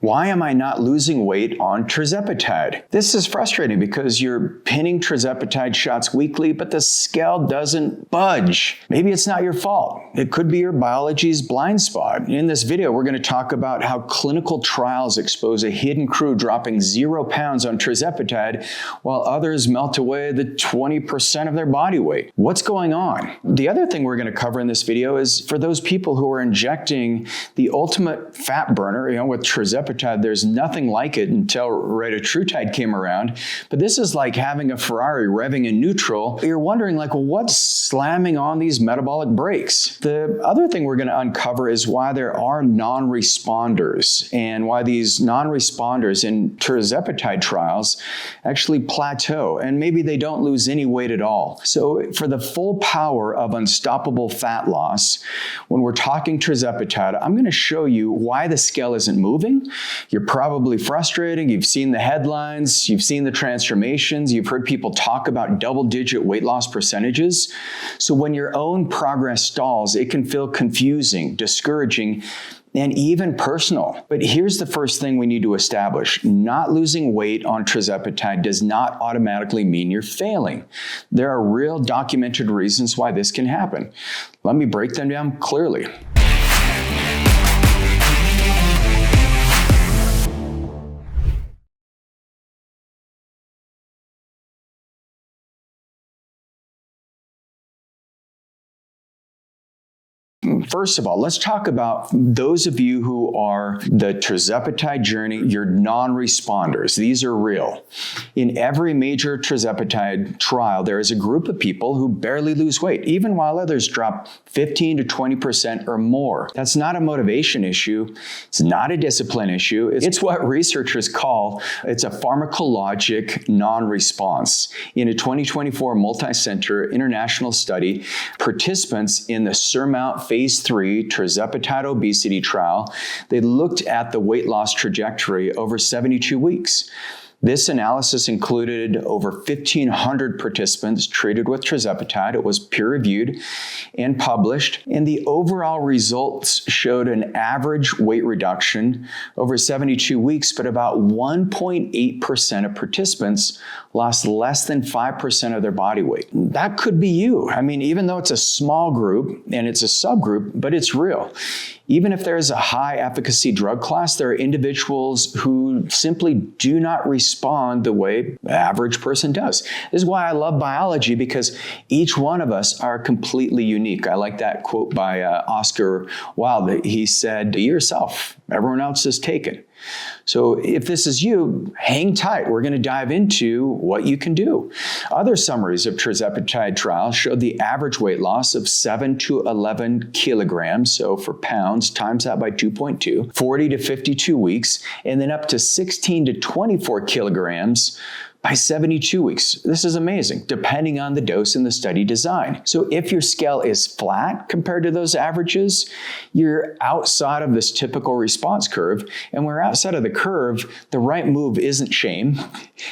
Why am I not losing weight on tirzepatide? This is frustrating because you're pinning tirzepatide shots weekly, but the scale doesn't budge. Maybe it's not your fault. It could be your biology's blind spot. In this video, we're going to talk about how clinical trials expose a hidden crew dropping 0 pounds on tirzepatide while others melt away the 20% of their body weight. What's going on? The other thing we're going to cover in this video is for those people who are injecting the ultimate fat burner, with tirzepatide, there's nothing like it until retatrutide came around. But this is like having a Ferrari revving in neutral. You're wondering, what's slamming on these metabolic brakes? The other thing we're going to uncover is why there are non-responders and why these non-responders in tirzepatide trials actually plateau and maybe they don't lose any weight at all. So for the full power of unstoppable fat loss, when we're talking tirzepatide, I'm going to show you why the scale isn't moving. You're probably frustrated. You've seen the headlines. You've seen the transformations. You've heard people talk about double-digit weight loss percentages. So when your own progress stalls, it can feel confusing, discouraging, and even personal. But here's the first thing we need to establish. Not losing weight on tirzepatide does not automatically mean you're failing. There are real documented reasons why this can happen. Let me break them down clearly. First of all, let's talk about those of you who are the tirzepatide journey, you're non-responders. These are real. In every major tirzepatide trial, there is a group of people who barely lose weight, even while others drop 15 to 20% or more. That's not a motivation issue. It's not a discipline issue. It's what researchers call, it's a pharmacologic non-response. In a 2024 multi-center international study, participants in the Surmount Phase 3 tirzepatide obesity trial, they looked at the weight loss trajectory over 72 weeks. This analysis included over 1,500 participants treated with tirzepatide. It was peer-reviewed and published, and the overall results showed an average weight reduction over 72 weeks, but about 1.8% of participants lost less than 5% of their body weight. That could be you. Even though it's a small group and it's a subgroup, but it's real. Even if there is a high efficacy drug class, there are individuals who simply do not respond the way the average person does. This is why I love biology, because each one of us are completely unique. I like that quote by Oscar Wilde. He said, "Be yourself. Everyone else is taken." So if this is you, hang tight. We're going to dive into what you can do. Other summaries of tirzepatide trials showed the average weight loss of 7 to 11 kilograms, so for pounds, times that by 2.2, 40 to 52 weeks, and then up to 16 to 24 kilograms by 72 weeks. This is amazing, depending on the dose and the study design. So if your scale is flat compared to those averages, you're outside of this typical response curve. And when we're outside of the curve, the right move isn't shame,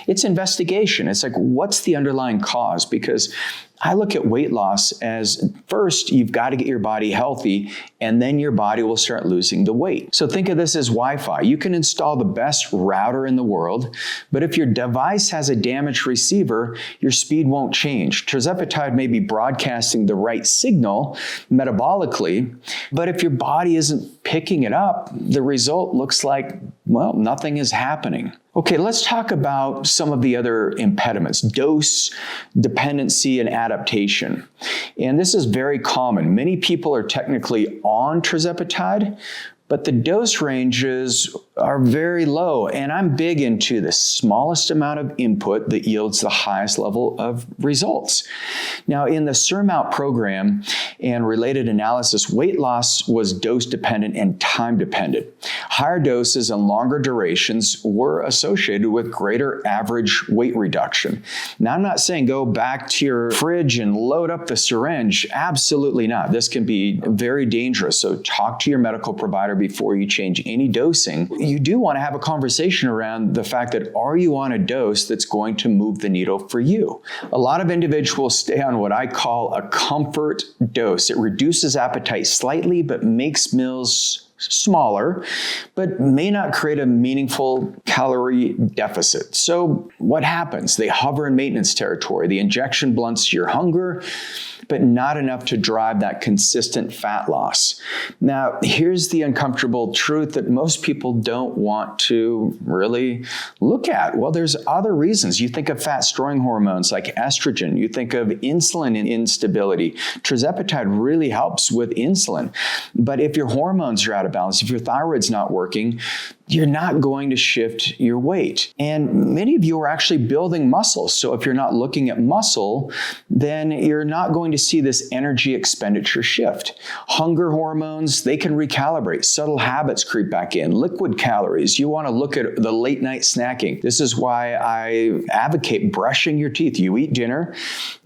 it's investigation. It's like, what's the underlying cause? Because I look at weight loss as first, you've got to get your body healthy, and then your body will start losing the weight. So think of this as Wi-Fi. You can install the best router in the world, but if your device has a damaged receiver, your speed won't change. Tirzepatide may be broadcasting the right signal metabolically, but if your body isn't picking it up, the result looks like, nothing is happening. Okay, let's talk about some of the other impediments: dose, dependency, and adaptation. And this is very common. Many people are technically on tirzepatide, but the dose ranges are very low. And I'm big into the smallest amount of input that yields the highest level of results. Now, in the Surmount program and related analysis, weight loss was dose dependent and time dependent. Higher doses and longer durations were associated with greater average weight reduction. Now, I'm not saying go back to your fridge and load up the syringe. Absolutely not. This can be very dangerous. So talk to your medical provider before you change any dosing. You do want to have a conversation around the fact that, are you on a dose that's going to move the needle for you? A lot of individuals stay on what I call a comfort dose. It reduces appetite slightly, but makes meals smaller, but may not create a meaningful calorie deficit. So what happens? They hover in maintenance territory. The injection blunts your hunger, but not enough to drive that consistent fat loss. Now, here's the uncomfortable truth that most people don't want to really look at. Well, there's other reasons. You think of fat-storing hormones like estrogen. You think of insulin instability. Tirzepatide really helps with insulin. But if your hormones are out of balance, if your thyroid's not working, you're not going to shift your weight. And many of you are actually building muscle. So if you're not looking at muscle, then you're not going to see this energy expenditure shift. Hunger hormones, they can recalibrate. Subtle habits creep back in. Liquid calories, you want to look at the late night snacking. This is why I advocate brushing your teeth. You eat dinner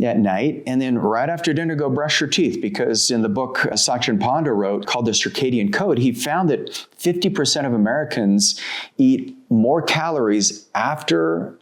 at night, and then right after dinner, go brush your teeth. Because in the book Sachin Panda wrote called The Circadian Code, he found that 50% of Americans eat more calories after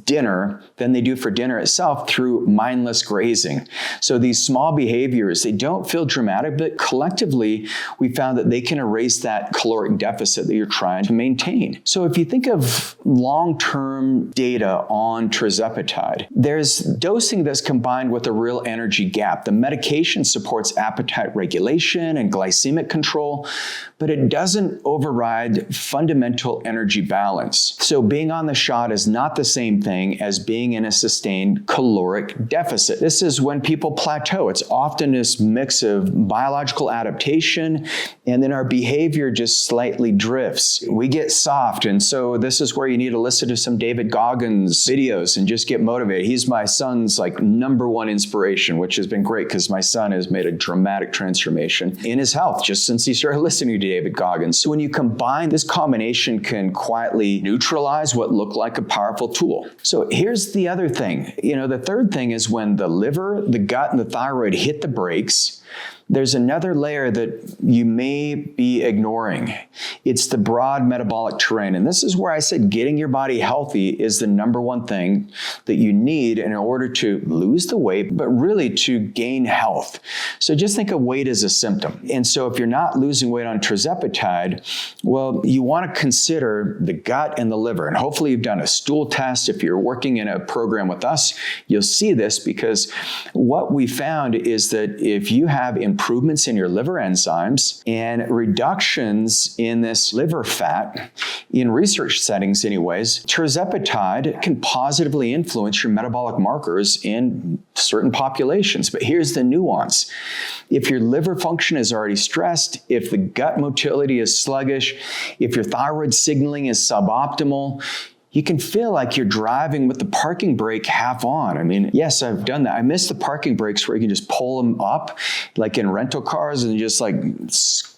dinner than they do for dinner itself through mindless grazing. So these small behaviors, they don't feel dramatic, but collectively, we found that they can erase that caloric deficit that you're trying to maintain. So if you think of long-term data on tirzepatide, there's dosing that's combined with a real energy gap. The medication supports appetite regulation and glycemic control, but it doesn't override fundamental energy balance. So being on the shot is not the same thing as being in a sustained caloric deficit. This is when people plateau. It's often this mix of biological adaptation and then our behavior just slightly drifts. We get soft, and so this is where you need to listen to some David Goggins videos and just get motivated. He's my son's #1 inspiration, which has been great because my son has made a dramatic transformation in his health just since he started listening to David Goggins. So when you combine, this combination can quietly neutralize what looked like a powerful tool. So here's the other thing. The third thing is when the liver, the gut, and the thyroid hit the brakes, there's another layer that you may be ignoring. It's the broad metabolic terrain. And this is where I said getting your body healthy is the #1 thing that you need in order to lose the weight, but really to gain health. So just think of weight as a symptom. And so if you're not losing weight on tirzepatide, well, you want to consider the gut and the liver. And hopefully you've done a stool test. If you're working in a program with us, you'll see this, because what we found is that if you have improvements in your liver enzymes and reductions in this liver fat, in research settings anyways, tirzepatide can positively influence your metabolic markers in certain populations. But here's the nuance. If your liver function is already stressed, if the gut motility is sluggish, if your thyroid signaling is suboptimal, you can feel like you're driving with the parking brake half on. I mean, yes, I've done that. I miss the parking brakes where you can just pull them up, like in rental cars, and just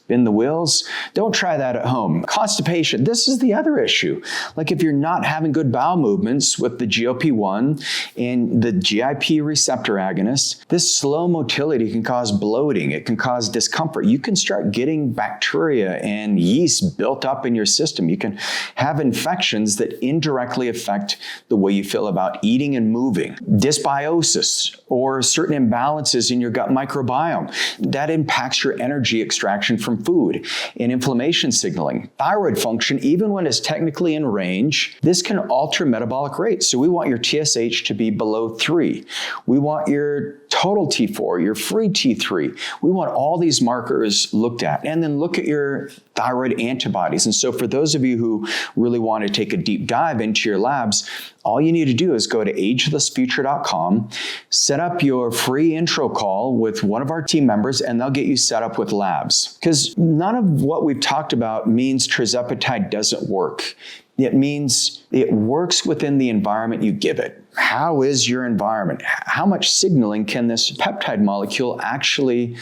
spin the wheels. Don't try that at home. Constipation, this is the other issue. If you're not having good bowel movements with the GLP-1 and the GIP receptor agonist, this slow motility can cause bloating. It can cause discomfort. You can start getting bacteria and yeast built up in your system. You can have infections that indirectly affect the way you feel about eating and moving. Dysbiosis or certain imbalances in your gut microbiome, that impacts your energy extraction from food and inflammation signaling. Thyroid function, even when it's technically in range, this can alter metabolic rates. So we want your TSH to be below 3. We want your total T4, your free T3. We want all these markers looked at. And then look at your thyroid antibodies. And so for those of you who really want to take a deep dive into your labs, all you need to do is go to agelessfuture.com, set up your free intro call with one of our team members, and they'll get you set up with labs. Because none of what we've talked about means tirzepatide doesn't work. It means it works within the environment you give it. How is your environment? How much signaling can this peptide molecule actually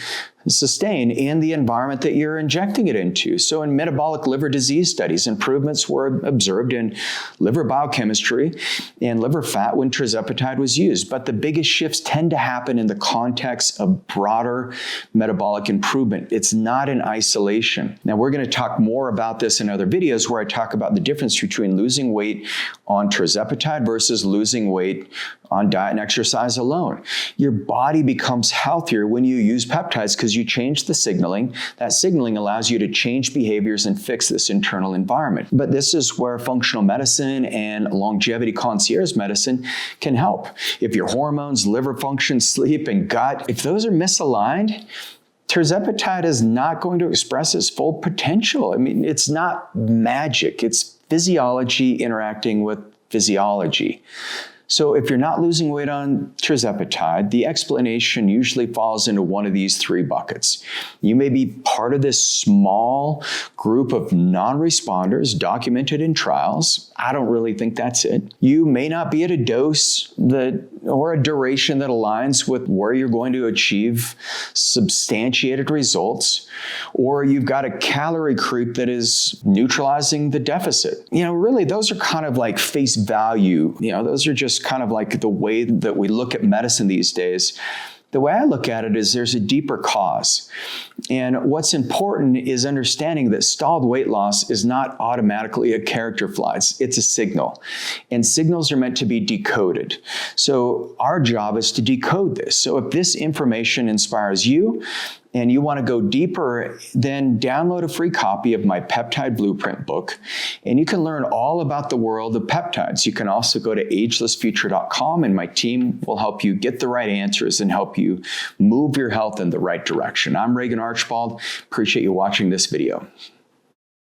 sustain in the environment that you're injecting it into? So in metabolic liver disease studies, improvements were observed in liver biochemistry and liver fat when tirzepatide was used. But the biggest shifts tend to happen in the context of broader metabolic improvement. It's not in isolation. Now, we're going to talk more about this in other videos where I talk about the difference between losing weight on tirzepatide versus losing weight on diet and exercise alone. Your body becomes healthier when you use peptides because you change the signaling. That signaling allows you to change behaviors and fix this internal environment. But this is where functional medicine and longevity concierge medicine can help. If your hormones, liver function, sleep, and gut, if those are misaligned, Tirzepatide is not going to express its full potential. I mean, it's not magic. It's physiology interacting with physiology. So if you're not losing weight on Tirzepatide, the explanation usually falls into one of these three buckets. You may be part of this small group of non-responders documented in trials. I don't really think that's it. You may not be at a dose or a duration that aligns with where you're going to achieve substantiated results, or you've got a calorie creep that is neutralizing the deficit. Really, those are kind of like face value. Those are just kind of like the way that we look at medicine these days. The way I look at it is there's a deeper cause. And what's important is understanding that stalled weight loss is not automatically a character flaw. It's a signal. And signals are meant to be decoded. So our job is to decode this. So if this information inspires you, and you want to go deeper, then download a free copy of my Peptide Blueprint book, and you can learn all about the world of peptides. You can also go to agelessfuture.com, and my team will help you get the right answers and help you move your health in the right direction. I'm Regan Archibald. Appreciate you watching this video.